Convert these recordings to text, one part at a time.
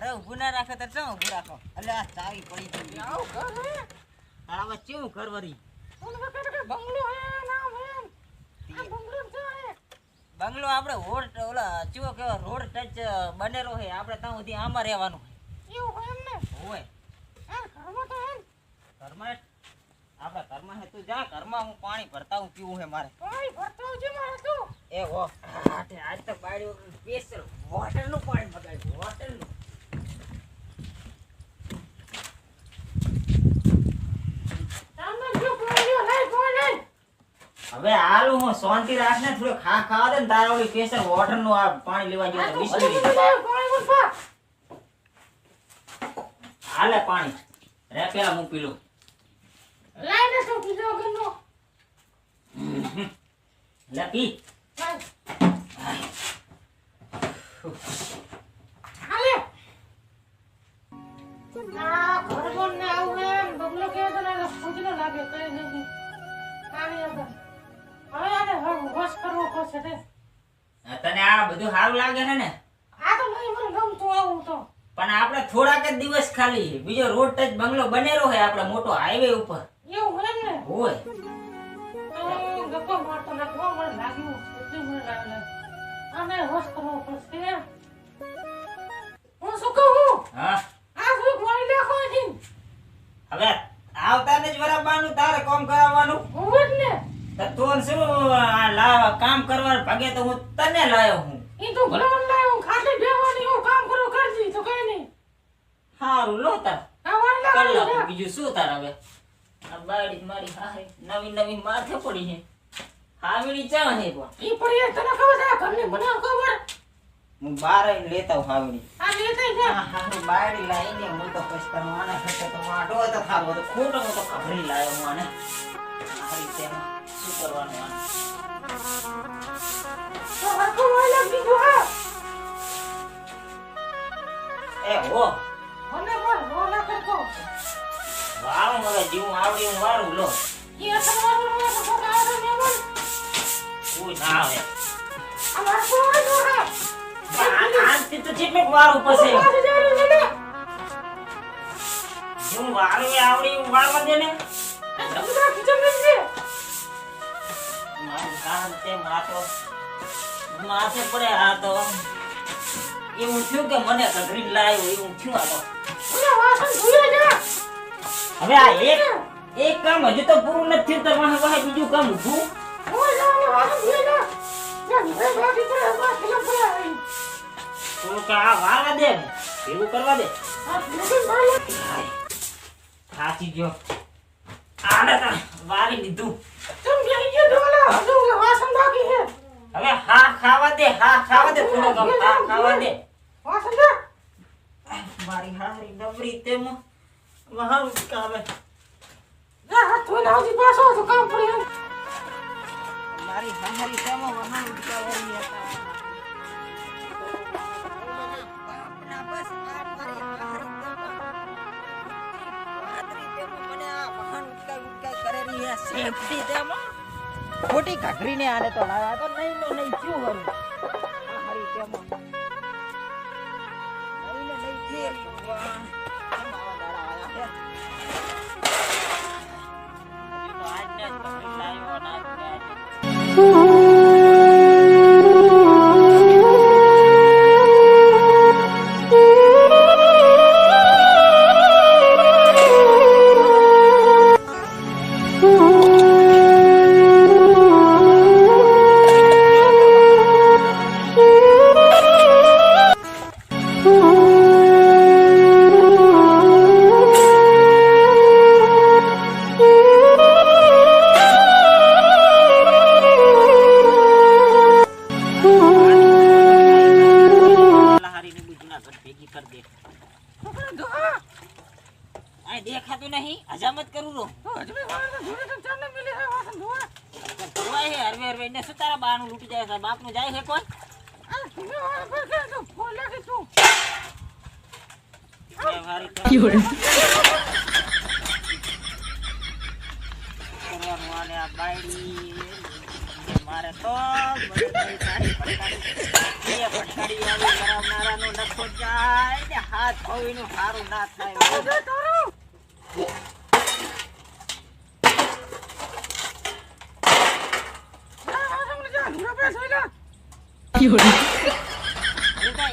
અરે ઊભું ના રાખો તો ચમ ઊભું રાખો એટલે આ ચાવી પડી ગઈ આવ ઘર હે તારા કેવું ઘર વરી બંગલો હે નામ હે આ બંગલો છે બંગલો આપણે રોડ ઓલા ચીવો કેવો રોડ ટચ બનેલો હે આપણે ત્યાં સુધી આમાં રહેવાનું એવું હોય એમને હોય આ ઘરમાં તો હે ઘરમાં આપણા ઘરમાં હે તું જા ઘરમાં હું પાણી ભરતા હું પીવું હે મારે પાણી ભરતો છે મારે તો એ હો આજ તો બાળ્યો સ્પેશિયલ વોટરનું પાણી મગાવ્યું વોટરનું હવે હાલું હું શાંતિ રાખ ને થોડું ખાવા દે ને તારા ઓલી સ્પેશિયલ વોટરનું આ પાણી લેવા ગયો બિસ્લરી હાલે પાણી રે પેલા હું પી લઉં લાઈને તો પીજો ગનો લે પી હાલે ના ઘરમાં ને આવું એમ બબલો કે તો ના ફૂજનો લાગે કઈ નથી પાણી હવે આને વોશ કરવો પડશે તે તને આ બધું સારું લાગે છે ને આ તો નહીં મને ગમતું આવું તો પણ આપણે થોડાક જ દિવસ ખાલી બીજો રોડ ટચ બંગલો બનેલો છે આપણે મોટો હાઈવે ઉપર એવું હોય ને હોય ગપ્પા મારતો નાખવા મને લાગ્યું એટલું મને લાગે આને વોશ કરવો પડશે હું શું કહું હા આ શું પાણી લેખો છે હવે આવતાને જ વરાબાનું તારે કામ કરાવવાનું હું જ ને તું શું કામ કરવા ભાગે તો હું તને લાયો હું ઈ તો ભલવાન લાયો ખાતે બેવાની હું કામ કરો કરજી તો કઈ નહીં હારું લો તાર આ વાળી કર લાવી લો બીજું શું તાર હવે આ બાયડી મારી હારે નવી નવી માથે પડી છે હાવીડી ચા હે પણ ઈ પડી તને ખબર છે ઘરની બનાવ ખબર હું બાર આઈને લેતા હું હાવીડી આ લેતા જા હા બાયડી લાઈને હું તો પછતાનો આને ખસે તો માડો તો ખાવો તો ખોટો હું તો ખબરી લાયો હું આને આ રીતે શું કરવાનું આને તો હરકો વાલા બીજો હા એ હો મને બોલ બોલા કરતો વાવ મને જીવ આવડી હું વારું લો ઈ અસરવાનું હોય તો કોક આવે ને બોલ કોઈ ના આવે આ હરકો વાલો હા આનથી તો જેટલું વારું પછી હું વારું આવડી હું વાળવા દે ને બધા કિચન છે મારું કામ તે માથે પડે આ તો એવું થયું કે મને કગરી લાવ્યો એવું થયું આ તો ઓલા વાસણ ધોઈ જા હવે આ એક કામ હજુ તો પૂરું નથી થયું તો વાહે બીજું કામ ઊભું ઓય જા વાસણ ધોઈ જા જા ઘરે બાકી પડે બસ ખેલા પડે તો કા વાળવા દે એવું કરવા દે આ લગન ભાઈ થાકી ગયો આને તો વાળી લીધું तुम यही ये डोला हजू वासन बाकी है હવે હા ખાવા દે થોડો કમ હા ખાવા દે वासन दे મારી હારી નવરી તેમ વહાવ કાવે जा हाथ धोना जी पास हो तो काम पड़े મારી હારી તેમ વહાવ કાવે બાપના બસ આ મારી હારી તેમ મને આ વહાણ ઉટકા કરે રહી છે સેફટી તેમ ખોટી ઘાઘરીને આને તો લાવ્યા તો નહીં શું હરું આ હારી તેમ નહીં છે ભગવાન આવા દાડા આયા છે તો આજને જ ઘાઘરી લાવ્યો ના દેખાતું નહીં હજામત કરું રો अजमे वाला धोने तो चलने मिले है वासन धोआ ધોવાય હે હરવે ને શું તારા બાનું લૂટી જાય છે બાપનું જાય છે કોઈ आ तुम्हें वाला पर के तो फोन लगे तू એ વારી તો કરવાનું આને આ બાયડી મારે તો બધી સારી ફટકારી એ ફટકારી આવી કરાવનારાનો નખો જાય ને હાથ ભવીનું સારું ના થાય.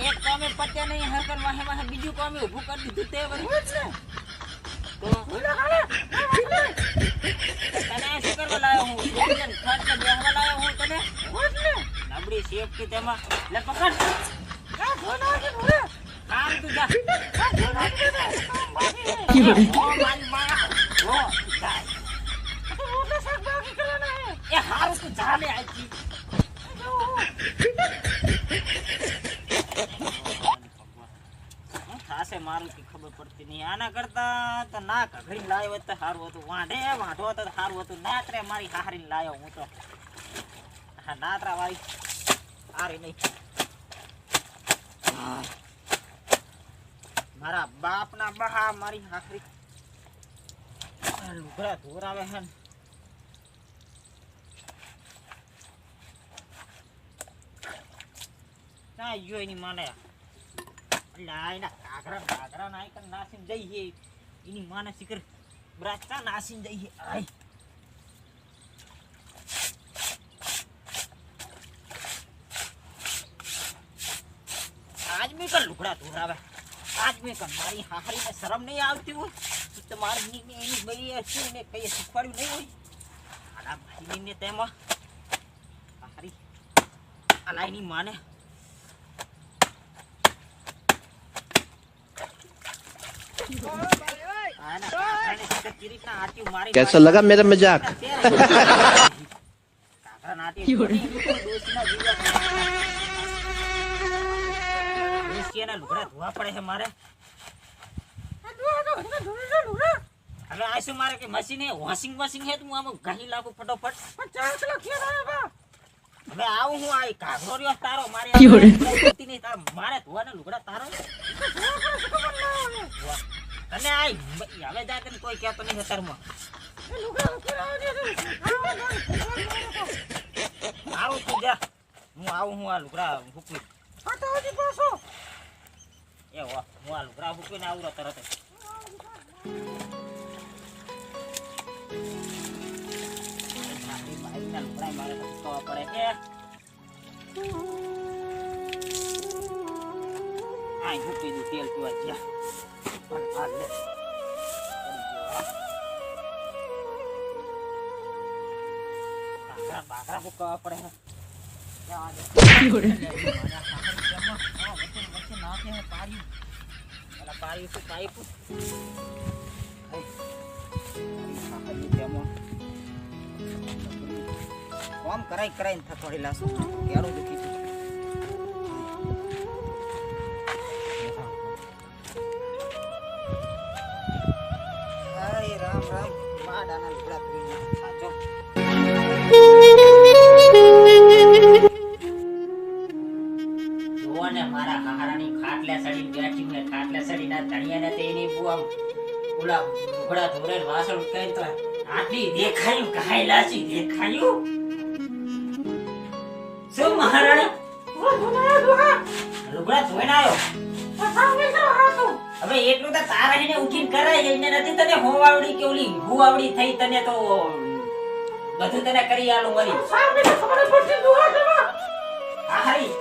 એક કામે પત્યા નહીં હરકર વાહે વાહે બીજું કામે ઊભું કરી દીધું તે વળી જ ને. તો તને શું કરવા લાવ્યો હું? ખર્ચે બેહવા લાવ્યો હું તને. નબળી સેફટી તેમાં લે પકડ. કામ તું જા. એ હારું તું જા લે આજી. ખાસે મારું કઈ ખબર પડતી નહીં. આના કરતા તો ના ઘડી લાવ્યો તો સારું હતું. વાંઢો તો સારું હતું. નાત્રે મારી હારી લાવ્યો હું તો. હા નાત્રા વાળી હારી નહીં. મારા બાપ ના બહા મારી હાખરી લુગડા ધોરાવે છે ને. ના યો એની માને ઘાઘરા નાસીને જઈએ એની માને શિખર બ્રાચા નાસીને જઈએ. આજ મેં કર લુગડા ધોરાવે. આજ મેં કર મારી હાહરીને શરમ નહીં આવતી હોય તો મારી એની ભાઈ હશે ને કઈ શીખવાડ્યું નહીં હોય. આના ભાઈને તેમાં હારી અલાઈની માને कैसा लगा मेरा मजाक? લુગડા ધોવા પડે છે મારે. હવે આ શું મારે કે મશીન વોશિંગ મશીન છે તું આમ ઘણી લાગુ ફટોફટ. હવે આવું હું આ કાઘરો રહ્યો તારો મારે મારે ધોવાના લુગડા તારો તને આઈ હવે જા તને કોઈ કહેતો નહીં હતરમાં. આવું તું જા હું આવું હું આ લુગડા મૂકવી. એ હું આ લુગડા મૂકવીને આવું તરત. લુગડા મારે મૂકવા પડે છે. આ મૂકી દઉં તેલ પીવા જ્યાં બાકરા મૂકવા પડે. કામ કરાઈ કરાઈને થોડી લાશ યારું દુખી તું. રામ રામ માડાના લુગડા ધોઈને સાચો. જોને મારા હારાની ખાટલે સડી બેઠી મે ખાટલે સડી ના ધણિયાને તેની બુઆ ઓલા લુગડા ધોરે વાસણ કઈ તો આટલી દેખાયું કાયલાસી દેખાયું. શું મહારાણી લુગડા ધોઈને આવ્યો? હવે એટલું તો તારા એને ઉઠીને કરાય એને નથી તને હોવાવડી કે ઓલી ગુવાવડી થઈ તને તો બધું તને કરી આલું મરી. હારી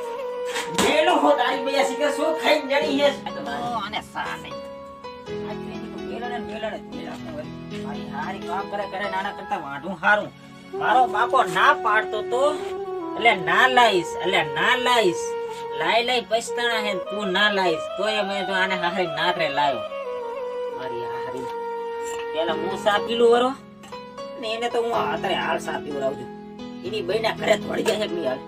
મેલો હો તારી બયા શીખર શું ખાઈ જડી હે આને સા નહીં. આજ એની તો મેલને મારી હારી કામ કરે નાના કરતા વાઢું હારું. મારો બાપો ના પાડતો તો એટલે ના લાઈસ લાઈ પછતાણા હે તું ના લાઈસ તોય મેં તો આને હારી નાત્રે લાયો. મારી હારી પેલા હું સા પીલું વરો ને એને તો હું આતરે હાલ સા પીવરાવજો. એની બઈના ઘરે થોડી જાય છે નહીં હાલ.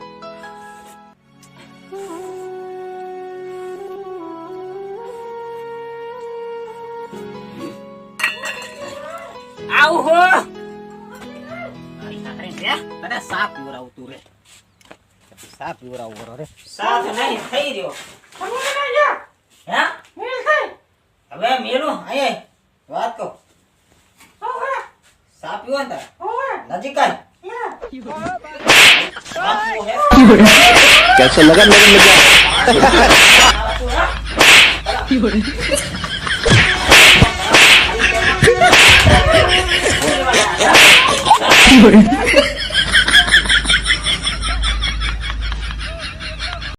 આવ હો મારી હારી છે તને સા પીવરાવું તું રે. સા પીવરાવું વરો રે. સા તો નહીં થઈ રહ્યો. હે હવે મેલું આયે વાત કહો. સા પીવો ને નજીક આય બાપુ હે कैसा लगा मेरा मजाक બાપુ, હા?